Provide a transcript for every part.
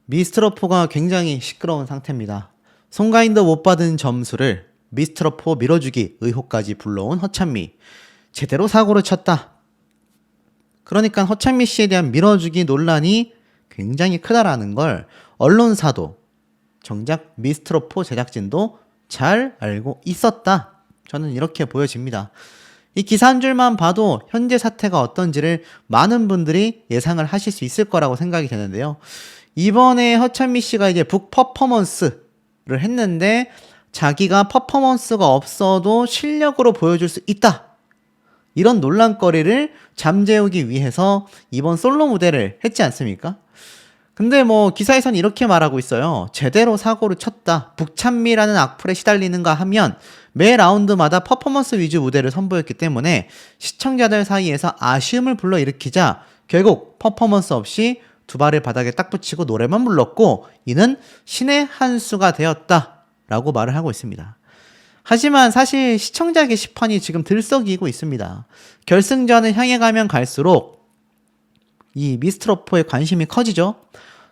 미스트러4가 굉장히 시끄러운 상태입니다. 송가인도 못 받은 점수를 미스트러4 밀어주기 의혹까지 불러온 허찬미. 제대로 사고를 쳤다. 그러니까 허찬미 씨에 대한 밀어주기 논란이 굉장히 크다라는 걸 언론사도 정작 미스트러4 제작진도 잘 알고 있었다. 저는 이렇게 보여집니다. 이 기사 한 줄만 봐도 현재 사태가 어떤지를 많은 분들이 예상을 하실 수 있을 거라고 생각이 되는데요. 이번에 허찬미 씨가 이제 북 퍼포먼스를 했는데 자기가 퍼포먼스가 없어도 실력으로 보여줄 수 있다. 이런 논란거리를 잠재우기 위해서 이번 솔로 무대를 했지 않습니까? 근데 뭐 기사에선 이렇게 말하고 있어요. 제대로 사고를 쳤다. 북찬미라는 악플에 시달리는가 하면 매 라운드마다 퍼포먼스 위주 무대를 선보였기 때문에 시청자들 사이에서 아쉬움을 불러일으키자 결국 퍼포먼스 없이 두 발을 바닥에 딱 붙이고 노래만 불렀고 이는 신의 한 수가 되었다 라고 말을 하고 있습니다. 하지만 사실 시청자 게시판이 지금 들썩이고 있습니다. 결승전을 향해 가면 갈수록 이 미스트러4의 관심이 커지죠.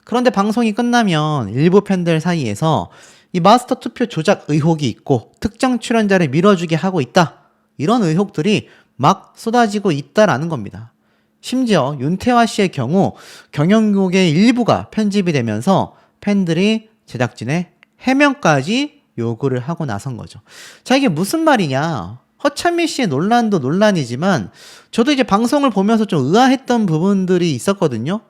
그런데 방송이 끝나면 일부 팬들 사이에서 이 마스터 투표 조작 의혹이 있고 특정 출연자를 밀어주게 하고 있다. 이런 의혹들이 막 쏟아지고 있다라는 겁니다. 심지어 윤태화 씨의 경우 경연곡의 일부가 편집이 되면서 팬들이 제작진의 해명까지 요구를 하고 나선 거죠. 자, 이게 무슨 말이냐? 허찬미 씨의 논란도 논란이지만 저도 이제 방송을 보면서 좀 의아했던 부분들이 있었거든요.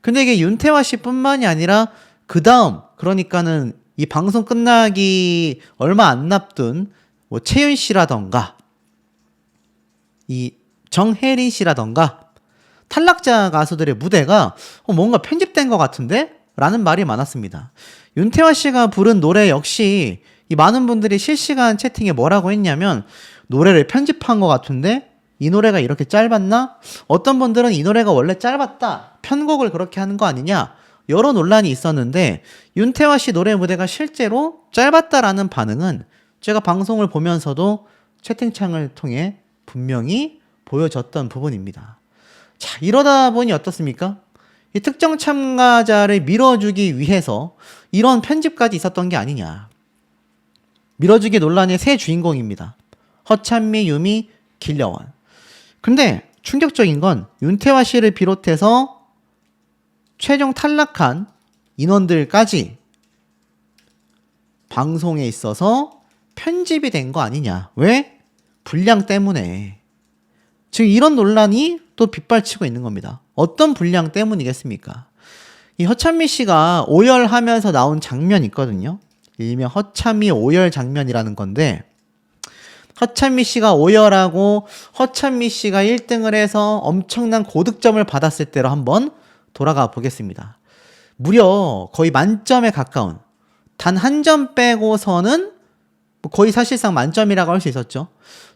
근데 이게 윤태화 씨뿐만이 아니라 그 다음 그러니까는 이 방송 끝나기 얼마 안 앞둔 뭐 채윤 씨라던가 이 정혜린 씨라던가 탈락자 가수들의 무대가 뭔가 편집된 것 같은데? 라는 말이 많았습니다. 윤태화 씨가 부른 노래 역시 이 많은 분들이 실시간 채팅에 뭐라고 했냐면 노래를 편집한 것 같은데 이 노래가 이렇게 짧았나? 어떤 분들은 이 노래가 원래 짧았다. 편곡을 그렇게 하는 거 아니냐? 여러 논란이 있었는데 윤태화 씨 노래 무대가 실제로 짧았다라는 반응은 제가 방송을 보면서도 채팅창을 통해 분명히 보여졌던 부분입니다. 자, 이러다 보니 어떻습니까? 이 특정 참가자를 밀어주기 위해서 이런 편집까지 있었던 게 아니냐. 밀어주기 논란의 새 주인공입니다. 허찬미, 유미, 길려원. 근데 충격적인 건 윤태화 씨를 비롯해서 최종 탈락한 인원들까지 방송에 있어서 편집이 된 거 아니냐. 왜? 분량 때문에. 지금 이런 논란이 또 빗발치고 있는 겁니다. 어떤 분량 때문이겠습니까? 이 허찬미 씨가 오열하면서 나온 장면이 있거든요. 일명 허찬미 오열 장면이라는 건데 허찬미 씨가 오열하고 허찬미 씨가 1등을 해서 엄청난 고득점을 받았을 때로 한번 돌아가 보겠습니다. 무려 거의 만점에 가까운 단 한 점 빼고서는 거의 사실상 만점이라고 할 수 있었죠.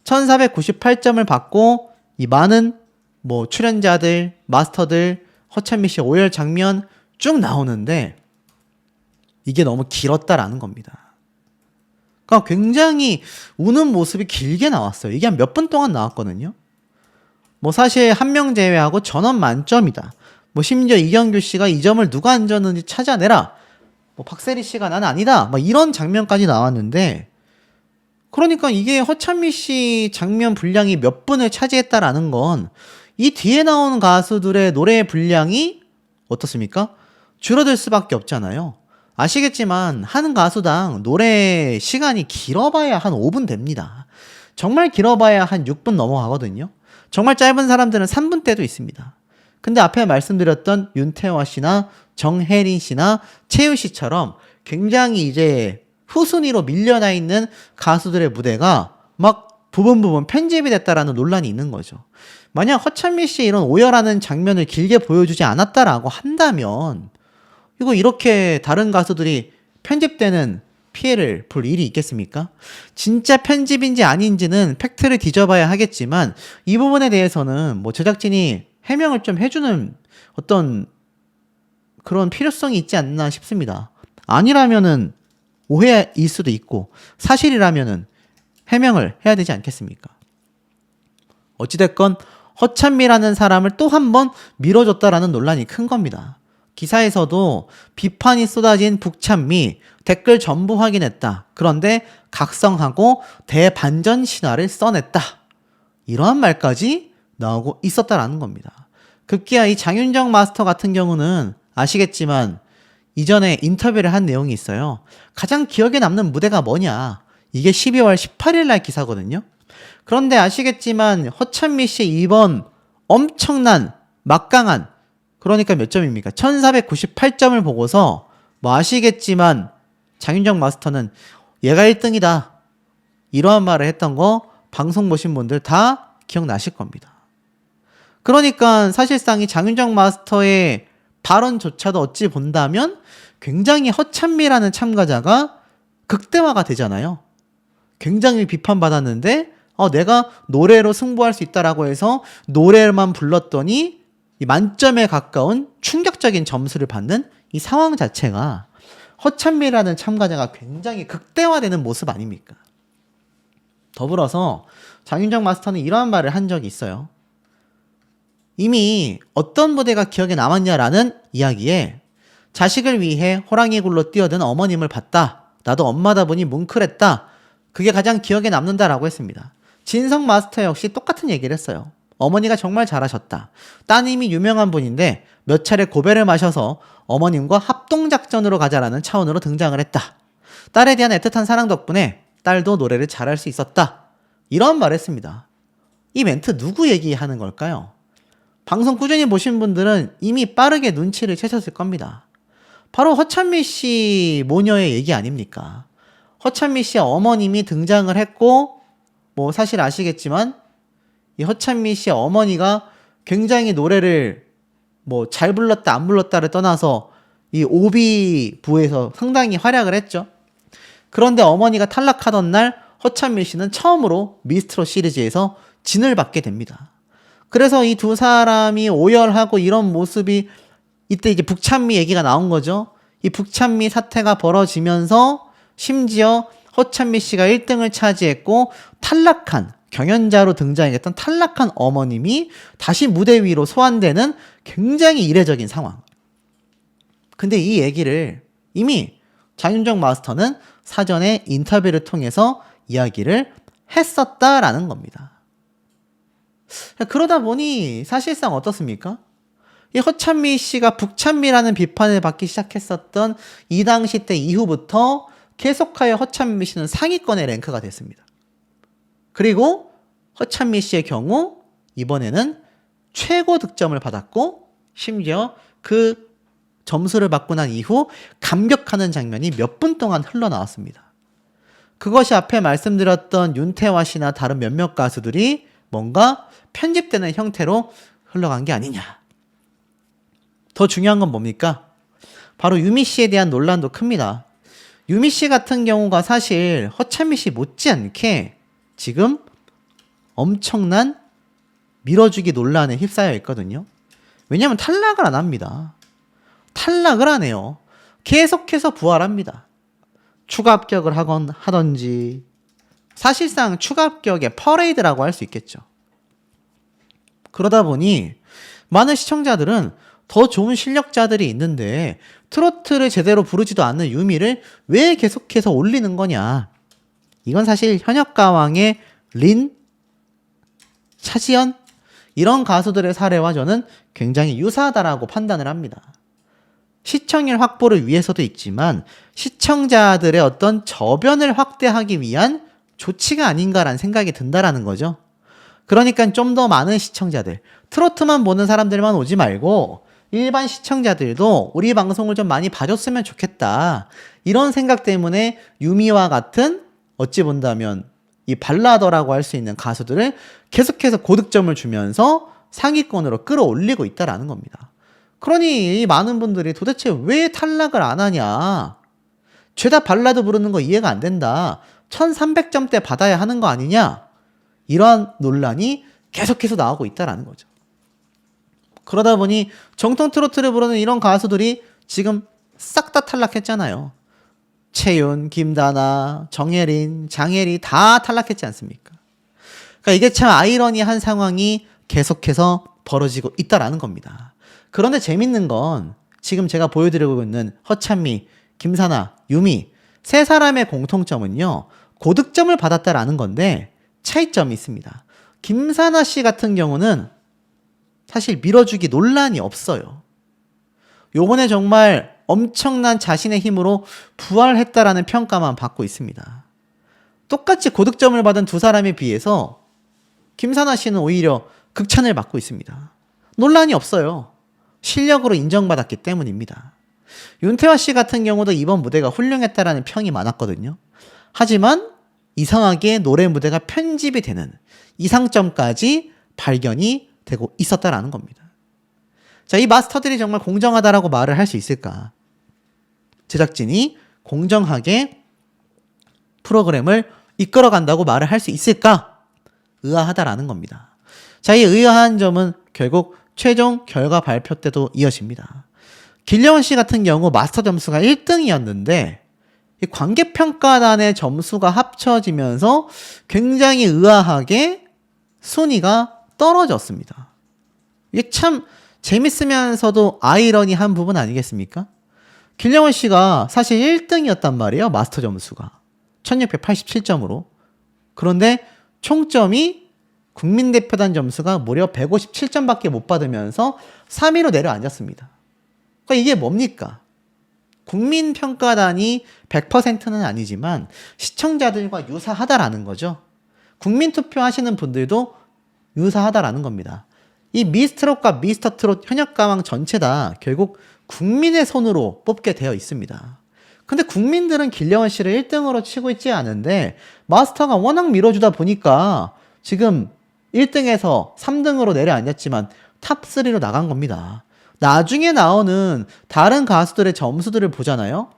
1498점을 받고 이 많은 뭐 출연자들, 마스터들, 허찬미 씨 오열 장면 쭉 나오는데 이게 너무 길었다라는 겁니다. 그러니까 굉장히 우는 모습이 길게 나왔어요. 이게 한 몇 분 동안 나왔거든요. 뭐 사실 한 명 제외하고 전원 만점이다. 뭐 심지어 이경규 씨가 이 점을 누가 안 줬는지 찾아내라. 뭐 박세리 씨가 난 아니다. 뭐 이런 장면까지 나왔는데 그러니까 이게 허찬미 씨 장면 분량이 몇 분을 차지했다라는 건 이 뒤에 나오는 가수들의 노래 분량이 어떻습니까? 줄어들 수밖에 없잖아요. 아시겠지만 한 가수당 노래 시간이 길어봐야 한 5분 됩니다. 정말 길어봐야 한 6분 넘어가거든요. 정말 짧은 사람들은 3분대도 있습니다. 근데 앞에 말씀드렸던 윤태화 씨나 정혜린 씨나 채윤 씨처럼 굉장히 이제 후순위로 밀려나 있는 가수들의 무대가 막 부분 편집이 됐다라는 논란이 있는 거죠. 만약 허찬미 씨 이런 오열하는 장면을 길게 보여주지 않았다라고 한다면 이거 이렇게 다른 가수들이 편집되는 피해를 볼 일이 있겠습니까? 진짜 편집인지 아닌지는 팩트를 뒤져봐야 하겠지만 이 부분에 대해서는 뭐 제작진이 해명을 좀 해주는 어떤 그런 필요성이 있지 않나 싶습니다. 아니라면은 오해일 수도 있고 사실이라면은 해명을 해야 되지 않겠습니까? 어찌됐건 허찬미라는 사람을 또 한 번 밀어줬다라는 논란이 큰 겁니다. 기사에서도 비판이 쏟아진 북찬미 댓글 전부 확인했다. 그런데 각성하고 대반전 신화를 써냈다. 이러한 말까지 나오고 있었다라는 겁니다. 급기야 이 장윤정 마스터 같은 경우는 아시겠지만 이전에 인터뷰를 한 내용이 있어요. 가장 기억에 남는 무대가 뭐냐? 이게 12월 18일 날 기사거든요. 그런데 아시겠지만 허찬미 씨의 이번 엄청난 막강한, 그러니까 몇 점입니까? 1498점을 보고서 뭐 아시겠지만 장윤정 마스터는 얘가 1등이다. 이러한 말을 했던 거 방송 보신 분들 다 기억나실 겁니다. 그러니까 사실상 이 장윤정 마스터의 발언조차도 어찌 본다면 굉장히 허찬미라는 참가자가 극대화가 되잖아요. 굉장히 비판받았는데 내가 노래로 승부할 수 있다라고 해서 노래만 불렀더니 이 만점에 가까운 충격적인 점수를 받는 이 상황 자체가 허찬미라는 참가자가 굉장히 극대화되는 모습 아닙니까? 더불어서 장윤정 마스터는 이러한 말을 한 적이 있어요. 이미 어떤 무대가 기억에 남았냐라는 이야기에 자식을 위해 호랑이 굴로 뛰어든 어머님을 봤다. 나도 엄마다 보니 뭉클했다. 그게 가장 기억에 남는다라고 했습니다. 진성 마스터 역시 똑같은 얘기를 했어요. 어머니가 정말 잘하셨다. 따님이 유명한 분인데 몇 차례 고배를 마셔서 어머님과 합동작전으로 가자라는 차원으로 등장을 했다. 딸에 대한 애틋한 사랑 덕분에 딸도 노래를 잘할 수 있었다. 이런 말을 했습니다. 이 멘트 누구 얘기하는 걸까요? 방송 꾸준히 보신 분들은 이미 빠르게 눈치를 채셨을 겁니다. 바로 허찬미 씨 모녀의 얘기 아닙니까? 허찬미 씨의 어머님이 등장을 했고 뭐 사실 아시겠지만 이 허찬미 씨의 어머니가 굉장히 노래를 뭐 잘 불렀다 안 불렀다를 떠나서 이 오비부에서 상당히 활약을 했죠. 그런데 어머니가 탈락하던 날 허찬미 씨는 처음으로 미스트롯 시리즈에서 진을 받게 됩니다. 그래서 이 두 사람이 오열하고 이런 모습이 이때 이제 북찬미 얘기가 나온 거죠. 이 북찬미 사태가 벌어지면서 심지어 허찬미 씨가 1등을 차지했고 탈락한 경연자로 등장했던 탈락한 어머님이 다시 무대 위로 소환되는 굉장히 이례적인 상황. 근데 이 얘기를 이미 장윤정 마스터는 사전에 인터뷰를 통해서 이야기를 했었다라는 겁니다. 그러다 보니 사실상 어떻습니까? 이 허찬미 씨가 북찬미라는 비판을 받기 시작했었던 이 당시 때 이후부터 계속하여 허찬미 씨는 상위권에 랭크가 됐습니다. 그리고 허찬미 씨의 경우 이번에는 최고 득점을 받았고 심지어 그 점수를 받고 난 이후 감격하는 장면이 몇 분 동안 흘러나왔습니다. 그것이 앞에 말씀드렸던 윤태화 씨나 다른 몇몇 가수들이 뭔가 편집되는 형태로 흘러간 게 아니냐. 더 중요한 건 뭡니까? 바로 유미 씨에 대한 논란도 큽니다. 유미 씨 같은 경우가 사실 허찬미 씨 못지않게 지금 엄청난 밀어주기 논란에 휩싸여 있거든요. 왜냐하면 탈락을 안 합니다. 탈락을 안 해요. 계속해서 부활합니다. 추가 합격을 하던지 사실상 추가 합격의 퍼레이드라고 할 수 있겠죠. 그러다 보니 많은 시청자들은 더 좋은 실력자들이 있는데 트로트를 제대로 부르지도 않는 유미를 왜 계속해서 올리는 거냐. 이건 사실 현역가왕의 린, 차지연 이런 가수들의 사례와 저는 굉장히 유사하다라고 판단을 합니다. 시청률 확보를 위해서도 있지만 시청자들의 어떤 저변을 확대하기 위한 조치가 아닌가라는 생각이 든다라는 거죠. 그러니까 좀 더 많은 시청자들, 트로트만 보는 사람들만 오지 말고 일반 시청자들도 우리 방송을 좀 많이 봐줬으면 좋겠다. 이런 생각 때문에 유미와 같은 어찌 본다면 이 발라더라고 할 수 있는 가수들을 계속해서 고득점을 주면서 상위권으로 끌어올리고 있다라는 겁니다. 그러니 이 많은 분들이 도대체 왜 탈락을 안 하냐. 죄다 발라드 부르는 거 이해가 안 된다. 1300점대 받아야 하는 거 아니냐. 이러한 논란이 계속해서 나오고 있다라는 거죠. 그러다 보니 정통 트로트를 부르는 이런 가수들이 지금 싹 다 탈락했잖아요. 채윤, 김다나, 정예린, 장혜리 다 탈락했지 않습니까? 그러니까 이게 참 아이러니한 상황이 계속해서 벌어지고 있다라는 겁니다. 그런데 재밌는 건 지금 제가 보여드리고 있는 허찬미, 김사나, 유미 세 사람의 공통점은요. 고득점을 받았다라는 건데 차이점이 있습니다. 김사나 씨 같은 경우는 사실 밀어주기 논란이 없어요. 요번에 정말 엄청난 자신의 힘으로 부활했다라는 평가만 받고 있습니다. 똑같이 고득점을 받은 두 사람에 비해서 김사나 씨는 오히려 극찬을 받고 있습니다. 논란이 없어요. 실력으로 인정받았기 때문입니다. 윤태화 씨 같은 경우도 이번 무대가 훌륭했다라는 평이 많았거든요. 하지만 이상하게 노래 무대가 편집이 되는 이상점까지 발견이 되고 있었다라는 겁니다. 자, 이 마스터들이 정말 공정하다라고 말을 할 수 있을까? 제작진이 공정하게 프로그램을 이끌어간다고 말을 할 수 있을까? 의아하다라는 겁니다. 자, 이 의아한 점은 결국 최종 결과 발표 때도 이어집니다. 길려원 씨 같은 경우 마스터 점수가 1등이었는데 이 관객평가단의 점수가 합쳐지면서 굉장히 의아하게 순위가 떨어졌습니다. 이게 참 재밌으면서도 아이러니한 부분 아니겠습니까? 길려원 씨가 사실 1등이었단 말이에요. 마스터 점수가 1687점으로. 그런데 총점이 국민대표단 점수가 무려 157점밖에 못 받으면서 3위로 내려앉았습니다. 그러니까 이게 뭡니까? 국민평가단이 100%는 아니지만 시청자들과 유사하다라는 거죠. 국민투표 하시는 분들도 유사하다라는 겁니다. 이 미스트롯과 미스터트롯 현역가왕 전체 다 결국 국민의 손으로 뽑게 되어 있습니다. 근데 국민들은 길려원 씨를 1등으로 치고 있지 않은데 마스터가 워낙 밀어주다 보니까 지금 1등에서 3등으로 내려앉았지만 탑3로 나간 겁니다. 나중에 나오는 다른 가수들의 점수들을 보잖아요.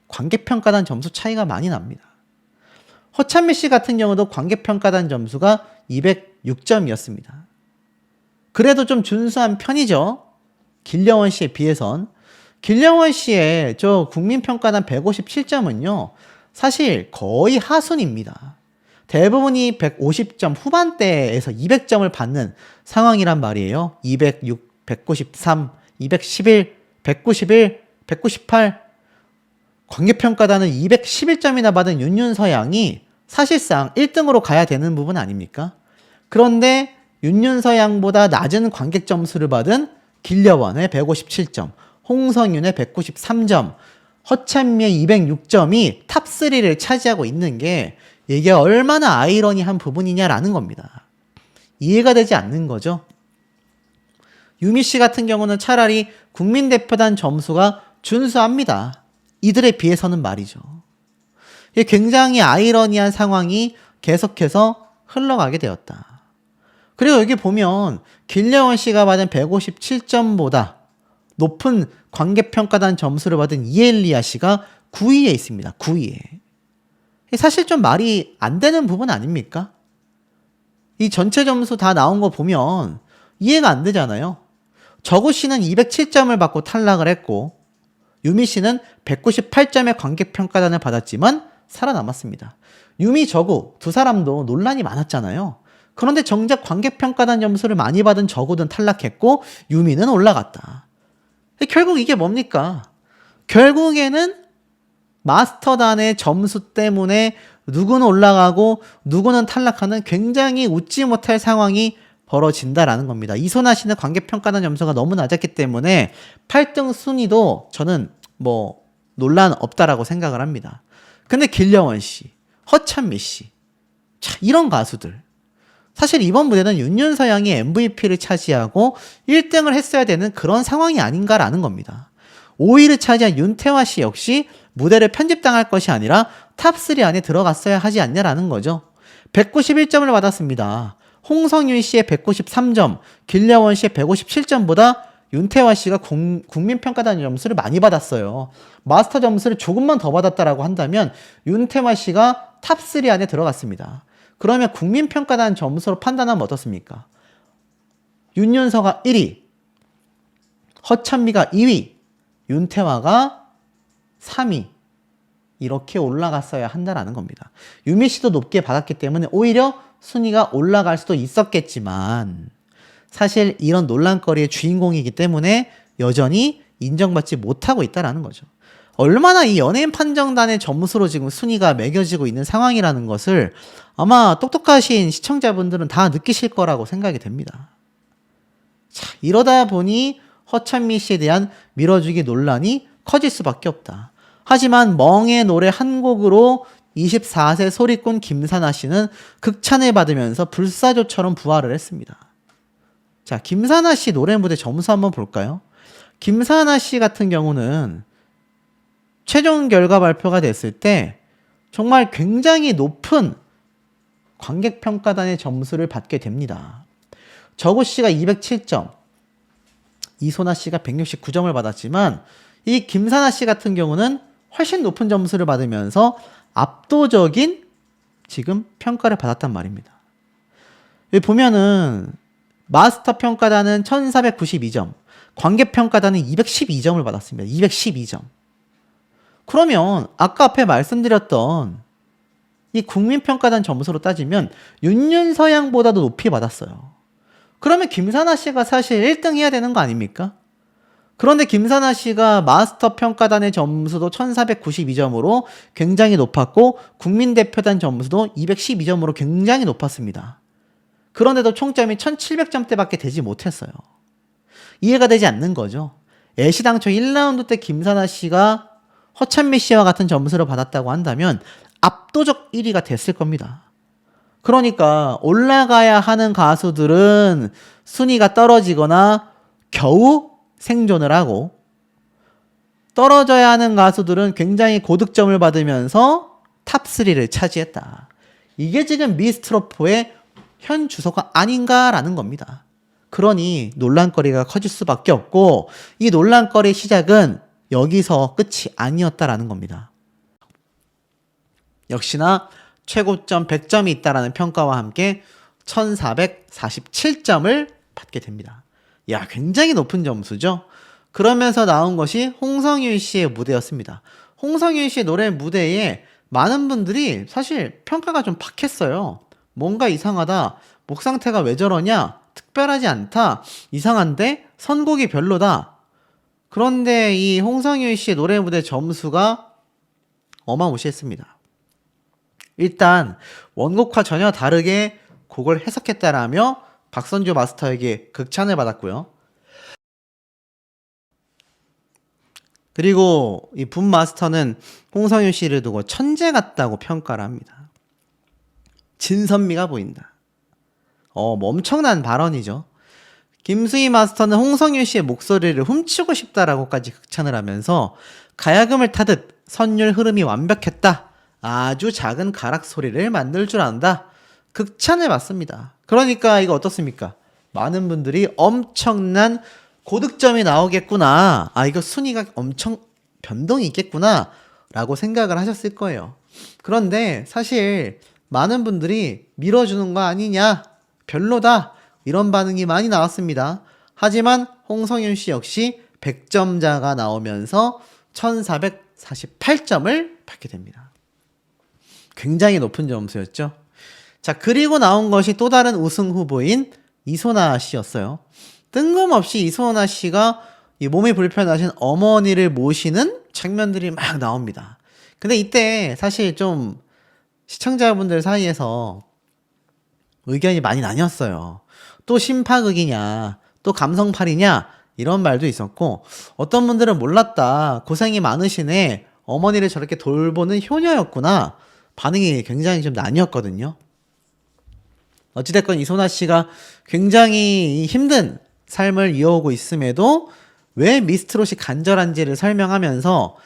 관객평가단 점수 차이가 많이 납니다. 허찬미 씨 같은 경우도 관객평가단 점수가 206점이었습니다. 그래도 좀 준수한 편이죠. 길려원 씨에 비해선. 길려원 씨의 저 국민평가단 157점은요. 사실 거의 하순입니다. 대부분이 150점 후반대에서 200점을 받는 상황이란 말이에요. 206, 193, 211, 191, 198 관객평가단은 211점이나 받은 윤윤서양이 사실상 1등으로 가야 되는 부분 아닙니까? 그런데 윤윤서양보다 낮은 관객 점수를 받은 길려원의 157점, 홍성윤의 193점, 허찬미의 206점이 탑3를 차지하고 있는 게 이게 얼마나 아이러니한 부분이냐라는 겁니다. 이해가 되지 않는 거죠. 유미 씨 같은 경우는 차라리 국민대표단 점수가 준수합니다. 이들에 비해서는 말이죠. 이게 굉장히 아이러니한 상황이 계속해서 흘러가게 되었다. 그리고 여기 보면 길려원 씨가 받은 157점보다 높은 관객평가단 점수를 받은 이엘리아 씨가 9위에 있습니다. 9위에. 사실 좀 말이 안 되는 부분 아닙니까? 이 전체 점수 다 나온 거 보면 이해가 안 되잖아요. 저구 씨는 207점을 받고 탈락을 했고 유미 씨는 198점의 관객평가단을 받았지만 살아남았습니다. 유미, 저구 두 사람도 논란이 많았잖아요. 그런데 정작 관객평가단 점수를 많이 받은 저구는 탈락했고 유미는 올라갔다. 결국 이게 뭡니까? 결국에는 마스터단의 점수 때문에 누구는 올라가고 누구는 탈락하는 굉장히 웃지 못할 상황이 벌어진다라는 겁니다. 이소나 씨는 관객평가단 점수가 너무 낮았기 때문에 8등 순위도 저는 뭐 논란 없다라고 생각을 합니다. 근데 길려원 씨, 허찬미 씨, 자, 이런 가수들 사실 이번 무대는 윤윤서양이 MVP를 차지하고 1등을 했어야 되는 그런 상황이 아닌가라는 겁니다. 5위를 차지한 윤태화 씨 역시 무대를 편집당할 것이 아니라 탑3 안에 들어갔어야 하지 않냐라는 거죠. 191점을 받았습니다. 홍성윤 씨의 193점, 길려원 씨의 157점보다 윤태화 씨가 국민평가단 점수를 많이 받았어요. 마스터 점수를 조금만 더 받았다라고 한다면 윤태화 씨가 탑3 안에 들어갔습니다. 그러면 국민평가단 점수로 판단하면 어떻습니까? 윤윤서가 1위, 허찬미가 2위, 윤태화가 3위 이렇게 올라갔어야 한다라는 겁니다. 유미 씨도 높게 받았기 때문에 오히려 순위가 올라갈 수도 있었겠지만 사실 이런 논란거리의 주인공이기 때문에 여전히 인정받지 못하고 있다라는 거죠. 얼마나 이 연예인 판정단의 점수로 지금 순위가 매겨지고 있는 상황이라는 것을 아마 똑똑하신 시청자분들은 다 느끼실 거라고 생각이 됩니다. 자, 이러다 보니 허찬미 씨에 대한 밀어주기 논란이 커질 수밖에 없다. 하지만 멍의 노래 한 곡으로 24세 소리꾼 김사나 씨는 극찬을 받으면서 불사조처럼 부활을 했습니다. 자, 김사나 씨 노래 무대 점수 한번 볼까요? 김사나 씨 같은 경우는 최종 결과 발표가 됐을 때 정말 굉장히 높은 관객평가단의 점수를 받게 됩니다. 저구 씨가 207점, 이소나 씨가 169점을 받았지만 이 김사나 씨 같은 경우는 훨씬 높은 점수를 받으면서 압도적인 지금 평가를 받았단 말입니다. 여기 보면은 마스터 평가단은 1492점, 관객평가단은 212점을 받았습니다. 212점. 그러면 아까 앞에 말씀드렸던 이 국민평가단 점수로 따지면 윤윤서양보다도 높이 받았어요. 그러면 김사나 씨가 사실 1등 해야 되는 거 아닙니까? 그런데 김사나 씨가 마스터 평가단의 점수도 1492점으로 굉장히 높았고 국민대표단 점수도 212점으로 굉장히 높았습니다. 그런데도 총점이 1700점대밖에 되지 못했어요. 이해가 되지 않는 거죠. 애시당초 1라운드 때 김사나 씨가 허찬미 씨와 같은 점수를 받았다고 한다면 압도적 1위가 됐을 겁니다. 그러니까 올라가야 하는 가수들은 순위가 떨어지거나 겨우 생존을 하고, 떨어져야 하는 가수들은 굉장히 고득점을 받으면서 탑3를 차지했다. 이게 지금 미스트롯4의 현 주소가 아닌가라는 겁니다. 그러니 논란거리가 커질 수밖에 없고, 이 논란거리의 시작은 여기서 끝이 아니었다라는 겁니다. 역시나 최고점 100점이 있다라는 평가와 함께 1447점을 받게 됩니다. 야, 굉장히 높은 점수죠. 그러면서 나온 것이 홍성윤 씨의 무대였습니다. 홍성윤 씨의 노래 무대에 많은 분들이 사실 평가가 좀 박했어요. 뭔가 이상하다. 목 상태가 왜 저러냐? 특별하지 않다. 이상한데? 선곡이 별로다. 그런데 이 홍성윤 씨의 노래 무대 점수가 어마무시했습니다. 일단 원곡과 전혀 다르게 곡을 해석했다라며 박선주 마스터에게 극찬을 받았고요. 그리고 이 분 마스터는 홍성윤 씨를 두고 천재 같다고 평가를 합니다. 진선미가 보인다. 뭐 엄청난 발언이죠. 김수희 마스터는 홍성윤 씨의 목소리를 훔치고 싶다라고까지 극찬을 하면서 가야금을 타듯 선율 흐름이 완벽했다. 아주 작은 가락 소리를 만들 줄 안다. 극찬을 받습니다. 그러니까 이거 어떻습니까? 많은 분들이 엄청난 고득점이 나오겠구나. 이거 순위가 엄청 변동이 있겠구나. 라고 생각을 하셨을 거예요. 그런데 사실 많은 분들이 밀어주는 거 아니냐? 별로다. 이런 반응이 많이 나왔습니다. 하지만 홍성윤 씨 역시 100점자가 나오면서 1448점을 받게 됩니다. 굉장히 높은 점수였죠. 자, 그리고 나온 것이 또 다른 우승 후보인 이소나 씨였어요. 뜬금없이 이소나 씨가 이 몸이 불편하신 어머니를 모시는 장면들이 막 나옵니다. 근데 이때 사실 좀 시청자분들 사이에서 의견이 많이 나뉘었어요. 또 심파극이냐, 또 감성팔이냐, 이런 말도 있었고, 어떤 분들은 몰랐다. 고생이 많으시네. 어머니를 저렇게 돌보는 효녀였구나. 반응이 굉장히 좀 나뉘었거든요. 어찌됐건 이소나 씨가 굉장히 힘든 삶을 이어오고 있음에도 왜 미스트롯이 간절한지를 설명하면서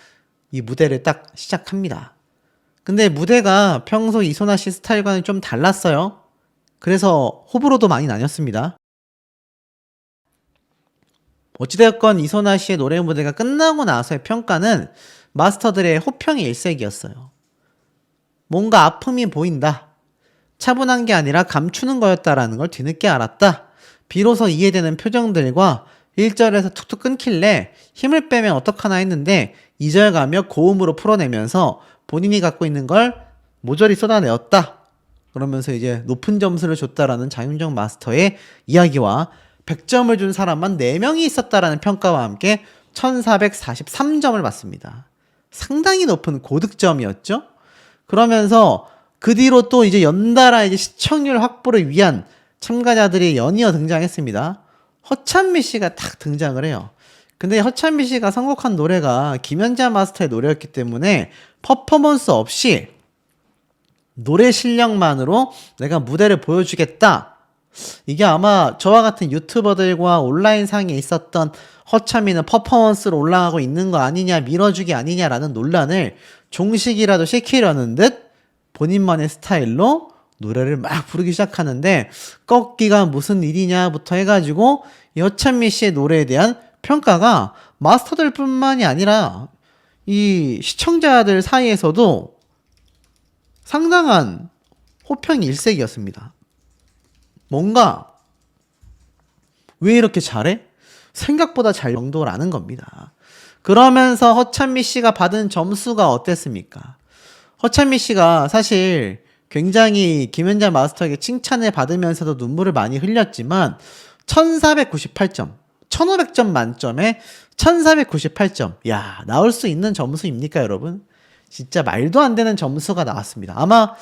이 무대를 딱 시작합니다. 근데 무대가 평소 이소나 씨 스타일과는 좀 달랐어요. 그래서 호불호도 많이 나뉘었습니다. 어찌되었건 이소나 씨의 노래 무대가 끝나고 나서의 평가는 마스터들의 호평이 일색이었어요. 뭔가 아픔이 보인다. 차분한 게 아니라 감추는 거였다라는 걸 뒤늦게 알았다. 비로소 이해되는 표정들과 1절에서 툭툭 끊길래 힘을 빼면 어떡하나 했는데 2절 가며 고음으로 풀어내면서 본인이 갖고 있는 걸 모조리 쏟아내었다. 그러면서 이제 높은 점수를 줬다라는 장윤정 마스터의 이야기와 100점을 준 사람만 4명이 있었다라는 평가와 함께 1443점을 받습니다. 상당히 높은 고득점이었죠. 그러면서 그 뒤로 또 이제 연달아 이제 시청률 확보를 위한 참가자들이 연이어 등장했습니다. 허찬미 씨가 딱 등장을 해요. 근데 허찬미 씨가 선곡한 노래가 김연자 마스터의 노래였기 때문에 퍼포먼스 없이 노래 실력만으로 내가 무대를 보여주겠다. 이게 아마 저와 같은 유튜버들과 온라인 상에 있었던 허참이는 퍼포먼스로 올라가고 있는 거 아니냐, 밀어주기 아니냐라는 논란을 종식이라도 시키려는 듯 본인만의 스타일로 노래를 막 부르기 시작하는데, 꺾기가 무슨 일이냐부터 해가지고 이 허찬미 씨의 노래에 대한 평가가 마스터들 뿐만이 아니라 이 시청자들 사이에서도 상당한 호평이 일색이었습니다. 뭔가 왜 이렇게 잘해? 생각보다 잘 정도라는 겁니다. 그러면서 허찬미 씨가 받은 점수가 어땠습니까? 허찬미 씨가 사실 굉장히 김연자 마스터에게 칭찬을 받으면서도 눈물을 많이 흘렸지만 1498점, 1500점 만점에 1498점. 야, 나올 수 있는 점수입니까, 여러분? 진짜 말도 안 되는 점수가 나왔습니다. 아마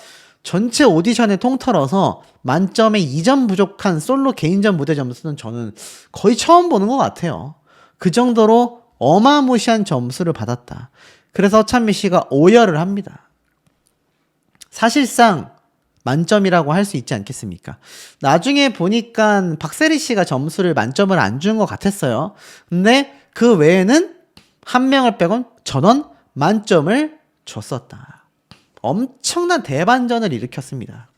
전체 오디션을 통틀어서 만점에 2점 부족한 솔로 개인전 무대 점수는 저는 거의 처음 보는 것 같아요. 그 정도로 어마무시한 점수를 받았다. 그래서 허찬미 씨가 오열을 합니다. 사실상 만점이라고 할 수 있지 않겠습니까? 나중에 보니까 박세리 씨가 점수를 만점을 안 준 것 같았어요. 근데 그 외에는 한 명을 빼곤 전원 만점을 줬었다. 엄청난 대반전을 일으켰습니다.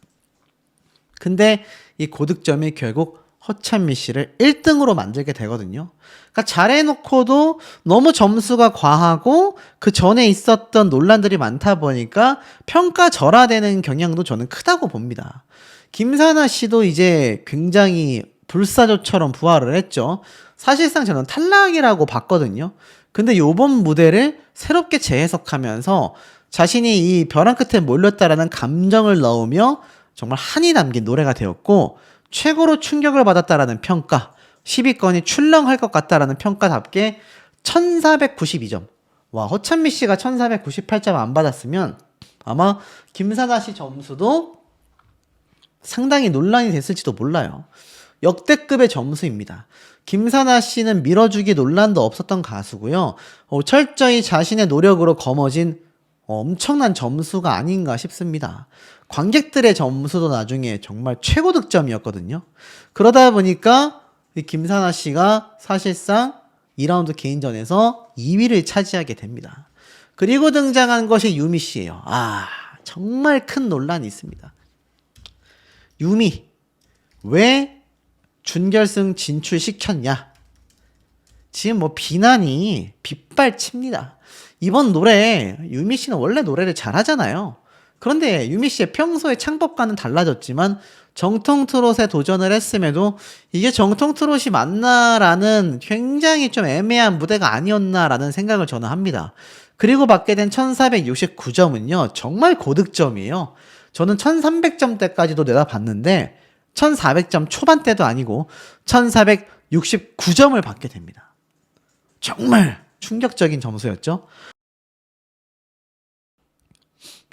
근데 이 고득점이 결국 허찬미 씨를 1등으로 만들게 되거든요. 그러니까 잘해놓고도 너무 점수가 과하고 그 전에 있었던 논란들이 많다 보니까 평가절하되는 경향도 저는 크다고 봅니다. 김사나 씨도 이제 굉장히 불사조처럼 부활을 했죠. 사실상 저는 탈락이라고 봤거든요. 근데 요번 무대를 새롭게 재해석하면서 자신이 이 벼랑 끝에 몰렸다라는 감정을 넣으며 정말 한이 담긴 노래가 되었고, 최고로 충격을 받았다라는 평가, 10위권이 출렁할 것 같다라는 평가답게 1492점. 와, 허찬미 씨가 1498점 안 받았으면 아마 김사나 씨 점수도 상당히 논란이 됐을지도 몰라요. 역대급의 점수입니다. 김사나 씨는 밀어주기 논란도 없었던 가수고요. 철저히 자신의 노력으로 거머쥔 엄청난 점수가 아닌가 싶습니다. 관객들의 점수도 나중에 정말 최고 득점이었거든요. 그러다 보니까 이 김사나 씨가 사실상 2라운드 개인전에서 2위를 차지하게 됩니다. 그리고 등장한 것이 유미 씨예요. 정말 큰 논란이 있습니다. 유미, 왜 준결승 진출시켰냐? 지금 뭐 비난이 빗발칩니다. 이번 노래, 유미 씨는 원래 노래를 잘하잖아요. 그런데 유미 씨의 평소의 창법과는 달라졌지만 정통 트롯에 도전을 했음에도 이게 정통 트롯이 맞나라는 굉장히 좀 애매한 무대가 아니었나라는 생각을 저는 합니다. 그리고 받게 된 1469점은요, 정말 고득점이에요. 저는 1300점대까지도 내다봤는데 1400점 초반대도 아니고 1469점을 받게 됩니다. 정말 충격적인 점수였죠.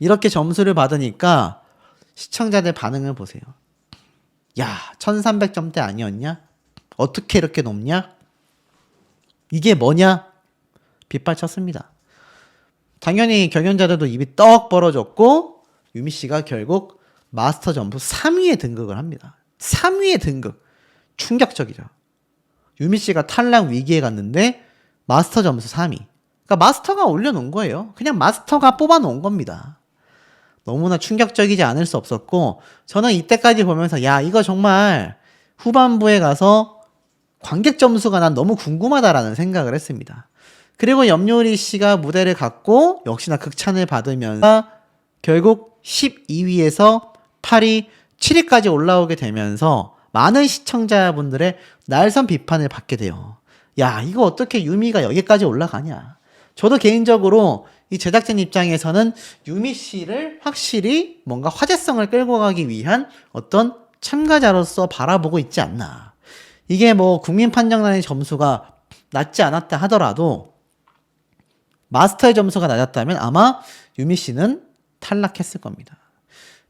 이렇게 점수를 받으니까 시청자들 반응을 보세요. 야, 1300점대 아니었냐? 어떻게 이렇게 높냐? 이게 뭐냐? 빗발쳤습니다. 당연히 경연자들도 입이 떡 벌어졌고, 유미 씨가 결국 마스터 점수 3위에 등극을 합니다. 3위에 등극. 충격적이죠. 유미 씨가 탈락 위기에 갔는데 마스터 점수 3위. 그러니까 마스터가 올려놓은 거예요. 그냥 마스터가 뽑아놓은 겁니다. 너무나 충격적이지 않을 수 없었고, 저는 이때까지 보면서 야, 이거 정말 후반부에 가서 관객 점수가 난 너무 궁금하다라는 생각을 했습니다. 그리고 염요리 씨가 무대를 갖고 역시나 극찬을 받으면서 결국 12위에서 8위, 7위까지 올라오게 되면서 많은 시청자분들의 날선 비판을 받게 돼요. 야, 이거 어떻게 유미가 여기까지 올라가냐. 저도 개인적으로 이 제작진 입장에서는 유미 씨를 확실히 뭔가 화제성을 끌고 가기 위한 어떤 참가자로서 바라보고 있지 않나. 이게 뭐 국민판정단의 점수가 낮지 않았다 하더라도 마스터의 점수가 낮았다면 아마 유미 씨는 탈락했을 겁니다.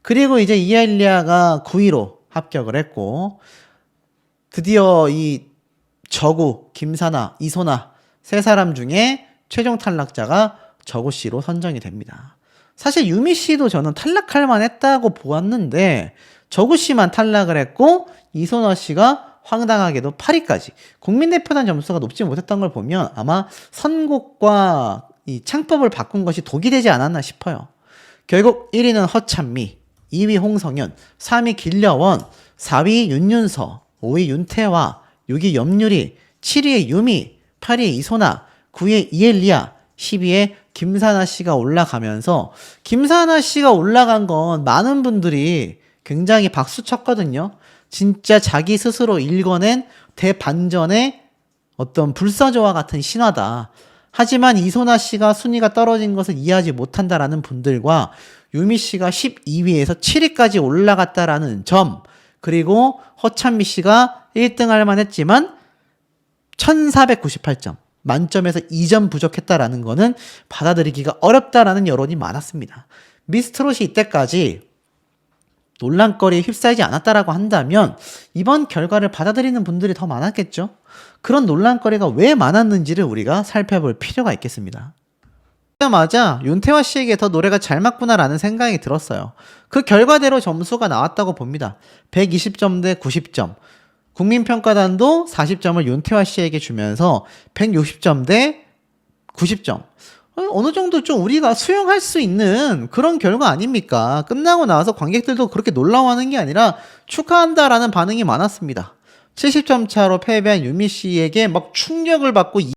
그리고 이제 이엘리아가 9위로 합격을 했고 드디어 이 저구, 김사나, 이소나 세 사람 중에 최종 탈락자가 저구 씨로 선정이 됩니다. 사실 유미 씨도 저는 탈락할 만했다고 보았는데 저구 씨만 탈락을 했고 이소나 씨가 황당하게도 8위까지 국민대표단 점수가 높지 못했던 걸 보면 아마 선곡과 이 창법을 바꾼 것이 독이 되지 않았나 싶어요. 결국 1위는 허찬미, 2위 홍성현, 3위 길려원, 4위 윤윤서, 5위 윤태화, 6위 염유리, 7위에 유미, 8위에 이소나, 9위에 이엘리아, 10위에 김사나 씨가 올라가면서 김사나 씨가 올라간 건 많은 분들이 굉장히 박수 쳤거든요. 진짜 자기 스스로 일궈낸 대반전의 어떤 불사조와 같은 신화다. 하지만 이소나 씨가 순위가 떨어진 것을 이해하지 못한다라는 분들과 유미 씨가 12위에서 7위까지 올라갔다라는 점, 그리고 허찬미 씨가 1등 할 만했지만 1498점, 만점에서 2점 부족했다라는 거는 받아들이기가 어렵다라는 여론이 많았습니다. 미스트롯이 이때까지 논란거리에 휩싸이지 않았다라고 한다면 이번 결과를 받아들이는 분들이 더 많았겠죠. 그런 논란거리가 왜 많았는지를 우리가 살펴볼 필요가 있겠습니다. 그러자마자 윤태화 씨에게 더 노래가 잘 맞구나라는 생각이 들었어요. 그 결과대로 점수가 나왔다고 봅니다. 120점 대 90점. 국민평가단도 40점을 윤태화 씨에게 주면서 160점 대 90점. 어느 정도 좀 우리가 수용할 수 있는 그런 결과 아닙니까? 끝나고 나서 관객들도 그렇게 놀라워하는 게 아니라 축하한다라는 반응이 많았습니다. 70점 차로 패배한 유미 씨에게 막 충격을 받고